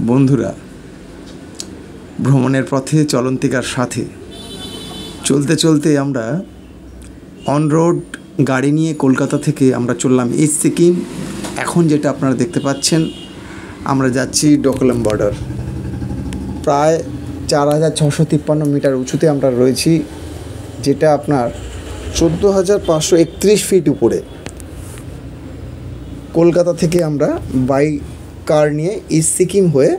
বন্ধুরা, ভ্রমণের পথে চলন্তিকার সাথে চলতে চলতে আমরা অন রোড গাড়ি নিয়ে কলকাতা থেকে আমরা চললাম ইস্ট সিকিম। এখন যেটা আপনারা দেখতে পাচ্ছেন, আমরা যাচ্ছি ডোকলাম বর্ডার। প্রায় 4,653 মিটার উঁচুতে আমরা রয়েছি, যেটা আপনার 14,531 ফিট উপরে। কলকাতা থেকে আমরা বাই কার নিয়ে ইস্ট সিকিম হয়ে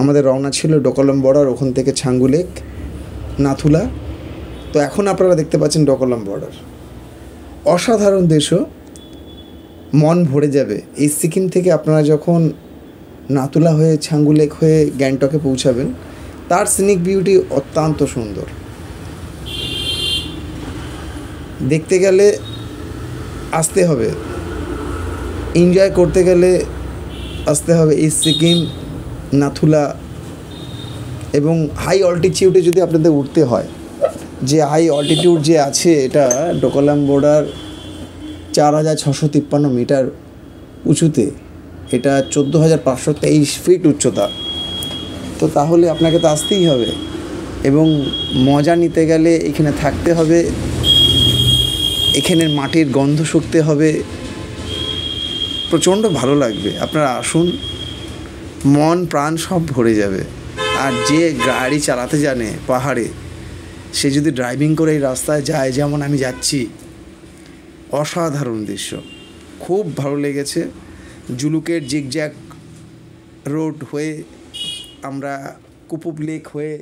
আমাদের রওনা ছিল ডোকলাম বর্ডার, ওখান থেকে ছাঙ্গু লেক, নাথুলা। তো এখন আপনারা দেখতে পাচ্ছেন ডোকলাম বর্ডার। অসাধারণ দৃশ্য, মন ভরে যাবে। এই সিকিম থেকে আপনারা যখন নাথুলা হয়ে ছাঙ্গু লেক হয়ে গ্যাংটকে পৌঁছাবেন, তার সিনিক বিউটি অত্যন্ত সুন্দর। দেখতে গেলে আসতে হবে, এনজয় করতে গেলে আসতে হবে ইস্ট সিকিম, নাথুলা। এবং হাই অল্টিটিউডে যদি আপনাদের উঠতে হয়, যে হাই অল্টিটিউড যে আছে, এটা ডোকলাম বর্ডার 4,653 মিটার উঁচুতে, এটা 14,523 ফিট উচ্চতা। তো তাহলে আপনাকে তো আসতেই হবে এবং মজা নিতে গেলে এখানে থাকতে হবে, এখানের মাটির গন্ধ শুঁকতে হবে। প্রচণ্ড ভালো লাগবে, আপনারা আসুন, মন প্রাণ সব ভরে যাবে। আর যে গাড়ি চালাতে জানে পাহাড়ে, সে যদি ড্রাইভিং করে এই রাস্তায় যায়, যেমন আমি যাচ্ছি, অসাধারণ দৃশ্য, খুব ভালো লেগেছে। জুলুকের জিগজ্যাগ রোড হয়ে আমরা কুপুব লেক হয়ে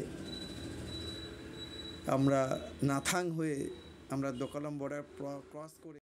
আমরা নাথাং হয়ে আমরা ডোকলাম বর্ডার ক্রস করে